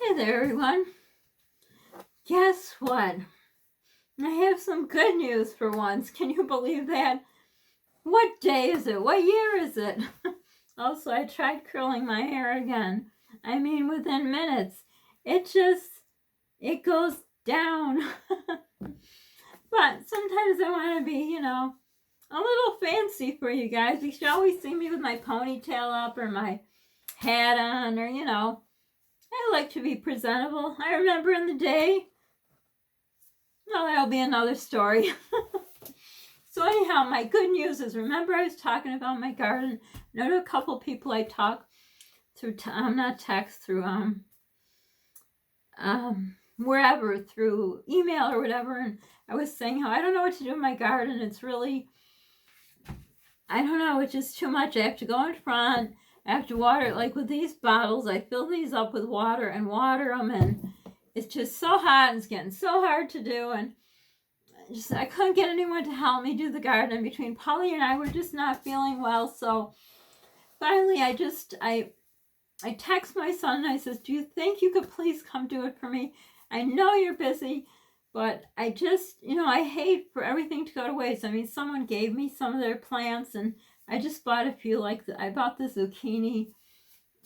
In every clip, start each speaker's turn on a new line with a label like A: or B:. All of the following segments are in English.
A: Hey there, everyone. Guess what? I have some good news for once. Can you believe that? What day is it? What year is it? Also, I tried curling my hair again. I mean, within minutes. It goes down. But sometimes I want to be, a little fancy for you guys. You should always see me with my ponytail up or my hat on or, I like to be presentable. I remember in the day, well, that'll be another story. So anyhow, my good news is, remember I was talking about my garden? I know a couple people I talk through, not text, through wherever, through email or whatever, and I was saying how I don't know what to do in my garden. It's really, I don't know, it's just too much. I have to go in front, I have to water it. Like with these bottles, I fill these up with water and water them, and it's just so hot and it's getting so hard to do, and I couldn't get anyone to help me do the garden. Between Polly and I were just not feeling well, so finally I text my son and I says, do you think you could please come do it for me? I know you're busy, but I just, I hate for everything to go to waste. I mean, someone gave me some of their plants, and I just bought a few, I bought the zucchini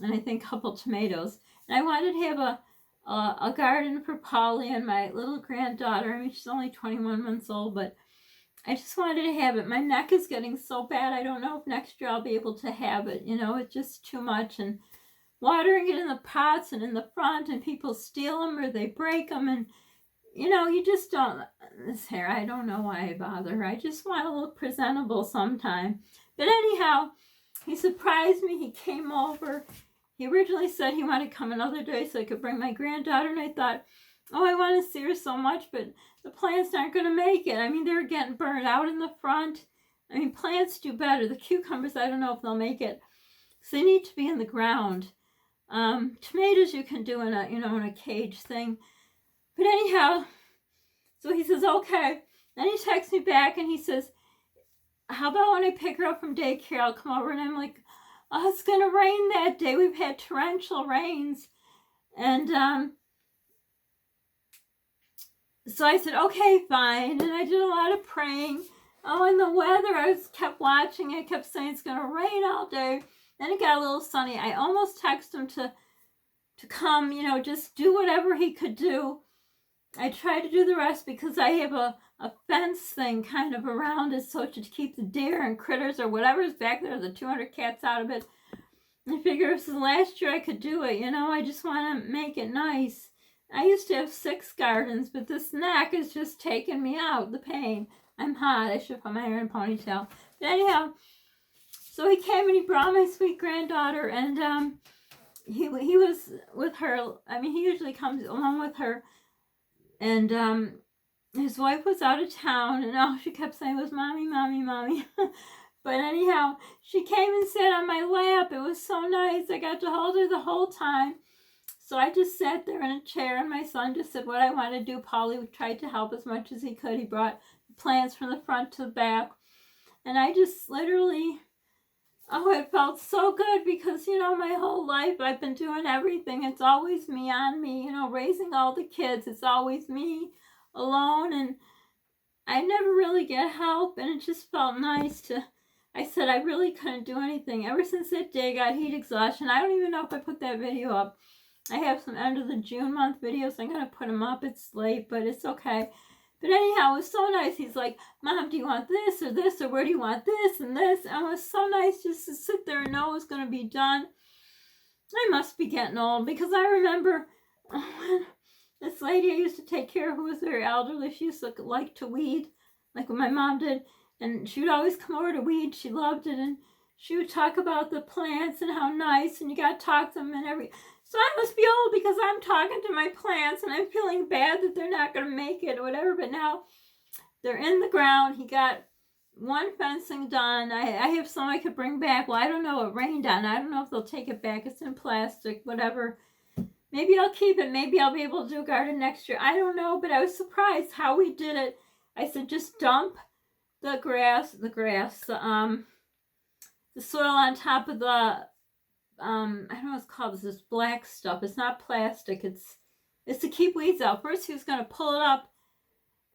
A: and I think a couple tomatoes, and I wanted to have a garden for Polly and my little granddaughter. I mean, she's only 21 months old, but I just wanted to have it. My neck is getting so bad. I don't know if next year I'll be able to have it. It's just too much. And watering it in the pots and in the front, and people steal them or they break them. And, you just don't, this hair, I don't know why I bother. I just want to look presentable sometime. But anyhow, he surprised me. He came over. He originally said he wanted to come another day so I could bring my granddaughter, and I thought, oh, I want to see her so much, but the plants aren't going to make it. I mean, they're getting burned out in the front. I mean, plants do better. The cucumbers, I don't know if they'll make it. So they need to be in the ground. Tomatoes you can do in a cage thing. But anyhow, so he says, okay. Then he texts me back and he says, how about when I pick her up from daycare, I'll come over. And I'm like, oh, it's going to rain that day. We've had torrential rains. And so I said, okay, fine. And I did a lot of praying. Oh, and the weather, I kept watching. I kept saying it's going to rain all day. Then it got a little sunny. I almost texted him to come, just do whatever he could do. I tried to do the rest because I have a fence thing kind of around it so to keep the deer and critters or whatever's back there, the 200 cats out of it. I figure if this is last year I could do it, I just want to make it nice. I used to have 6 gardens, but this neck is just taking me out, the pain. I'm hot. I should put my hair in a ponytail. But anyhow, so he came and he brought my sweet granddaughter, and he was with her. I mean, he usually comes along with her, and his wife was out of town, and all she kept saying was, Mommy, Mommy, Mommy. But anyhow, she came and sat on my lap. It was so nice. I got to hold her the whole time. So I just sat there in a chair, and my son just said what I wanted to do. Polly tried to help as much as he could. He brought plants from the front to the back. And I just literally, it felt so good because, my whole life I've been doing everything. It's always me on me, raising all the kids. It's always me alone, and I never really get help, and it just felt nice to, I said I really couldn't do anything. Ever since that day, I got heat exhaustion. I don't even know if I put that video up. I have some end of the June month videos. I'm going to put them up. It's late, but it's okay. But anyhow, it was so nice. He's like, Mom, do you want this or this, or where do you want this and this? And it was so nice just to sit there and know it was going to be done. I must be getting old because I remember when this lady I used to take care of, who was very elderly, she used to like to weed, like what my mom did. And she would always come over to weed. She loved it. And she would talk about the plants and how nice, and you got to talk to them and everything. So I must be old because I'm talking to my plants and I'm feeling bad that they're not going to make it or whatever. But now they're in the ground. He got one fencing done. I have some I could bring back. Well, I don't know. It rained on. I don't know if they'll take it back. It's in plastic, whatever. Maybe I'll keep it. Maybe I'll be able to do a garden next year. I don't know. But I was surprised how we did it. I said, just dump the soil on top of the I don't know what it's called. It's this black stuff. It's not plastic. It's to keep weeds out. First he was going to pull it up,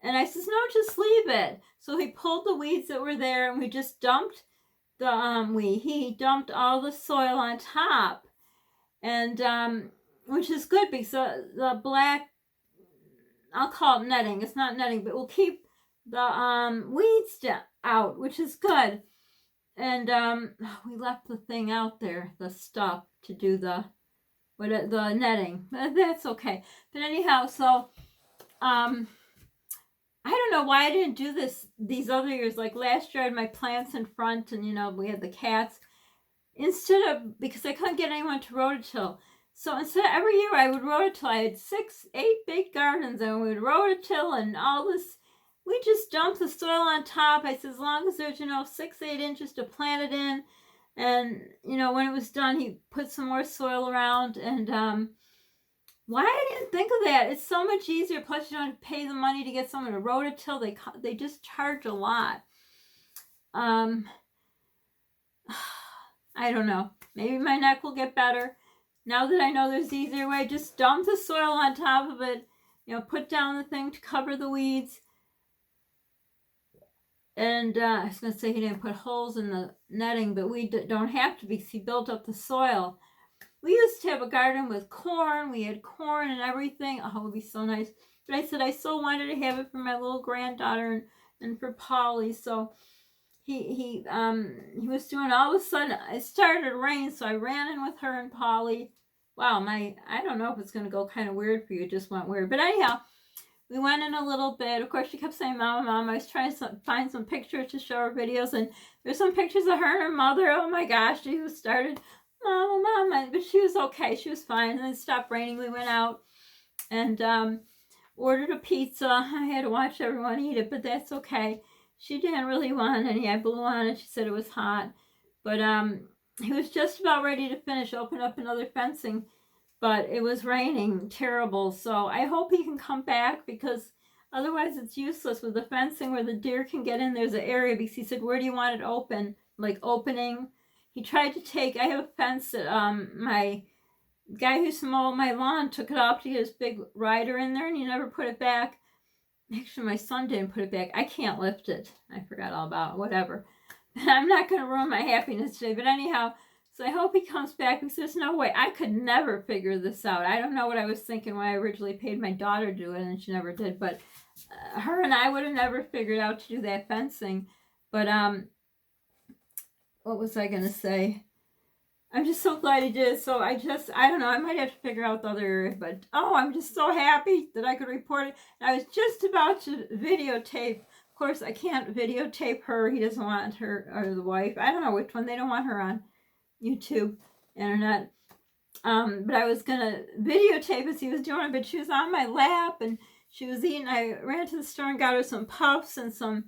A: and I says, no, just leave it. So he pulled the weeds that were there, and we just dumped he dumped all the soil on top, and which is good because the black, I'll call it netting. It's not netting, but we'll keep the weeds out, which is good. And we left the thing out there, the stuff to do the netting. That's okay. But anyhow, so I don't know why I didn't do these other years. Like last year I had my plants in front, and we had the cats. Because I couldn't get anyone to rototill. So instead, every year I would rototill. I had 8 big gardens, and we would rototill and all this. We just dumped the soil on top. I said, as long as there's, 6-8 inches to plant it in. And, when it was done, he put some more soil around. And why I didn't think of that? It's so much easier. Plus, you don't have to pay the money to get someone to rototill. They just charge a lot. I don't know. Maybe my neck will get better. Now that I know there's the easier way, just dump the soil on top of it. Put down the thing to cover the weeds. And I was going to say he didn't put holes in the netting, but we don't have to because he built up the soil. We used to have a garden with corn. We had corn and everything. Oh, it would be so nice. But I said I so wanted to have it for my little granddaughter and for Polly. So he was doing, all of a sudden it started to rain, so I ran in with her and Polly. Wow, I don't know if it's going to go kind of weird for you. It just went weird. But anyhow, we went in a little bit. Of course, she kept saying, Mama, Mama. I was trying to find some pictures to show her videos, and there's some pictures of her and her mother. Oh my gosh, she started, Mama, Mama. But she was okay. She was fine. And then it stopped raining. We went out and ordered a pizza. I had to watch everyone eat it, but that's okay. She didn't really want any. I blew on it. She said it was hot. But he was just about ready to finish, open up another fencing. But it was raining terrible. So I hope he can come back, because otherwise it's useless with the fencing where the deer can get in. There's an area, because he said, where do you want it open? Like opening. He tried to take, I have a fence that my guy who used to mow my lawn took it off to get his big rider in there, and he never put it back. Actually, my son didn't put it back. I can't lift it. I forgot all about it. Whatever. I'm not going to ruin my happiness today. But anyhow, so I hope he comes back, because there's no way. I could never figure this out. I don't know what I was thinking when I originally paid my daughter to do it, and she never did. But her and I would have never figured out to do that fencing. But what was I going to say? I'm just so glad he did. So I don't know. I might have to figure out the other area. But, I'm just so happy that I could report it. And I was just about to videotape. Of course, I can't videotape her. He doesn't want her, or the wife. I don't know which one. They don't want her on YouTube, internet. But I was going to videotape as he was doing it. But she was on my lap, and she was eating. I ran to the store and got her some puffs and some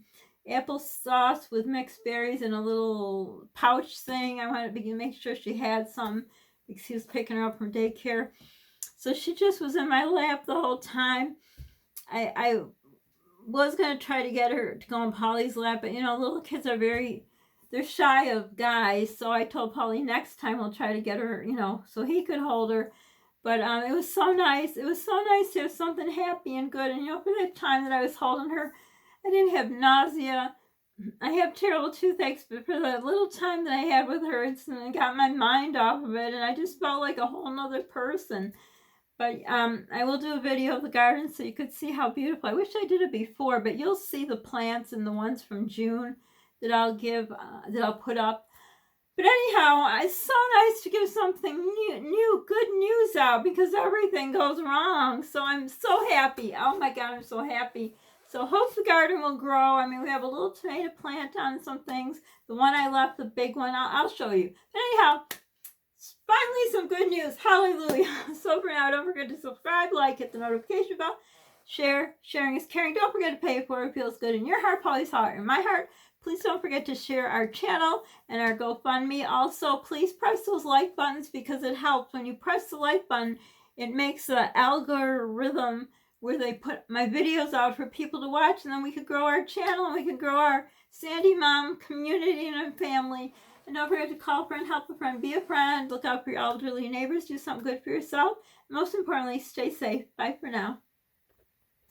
A: applesauce with mixed berries in a little pouch thing. I wanted to make sure she had some, because he was picking her up from daycare. So she just was in my lap the whole time. I was going to try to get her to go on Polly's lap, but little kids are they're shy of guys. So I told Polly next time I'll try to get her, so he could hold her. But it was so nice. It was so nice to have something happy and good. And for that time that I was holding her, I didn't have nausea. I have terrible toothaches, but for the little time that I had with her, it got my mind off of it, and I just felt like a whole nother person. But I will do a video of the garden so you could see how beautiful. I wish I did it before, but you'll see the plants and the ones from June that I'll put up. But anyhow, it's so nice to give something new, good news out, because everything goes wrong. So I'm so happy. Oh my God, I'm so happy. So hope the garden will grow. I mean, we have a little tomato plant on some things. The one I left, the big one, I'll show you. But anyhow, finally some good news. Hallelujah. So for now, don't forget to subscribe, like, hit the notification bell, share. Sharing is caring. Don't forget to pay it forward. It feels good in your heart, Polly's heart, and my heart. Please don't forget to share our channel and our GoFundMe. Also, please press those like buttons, because it helps. When you press the like button, it makes the algorithm where they put my videos out for people to watch, and then we could grow our channel, and we can grow our Sandy Mom community and family. And don't forget to call a friend, help a friend, be a friend, look out for your elderly neighbors, do something good for yourself. Most importantly, stay safe. Bye for now.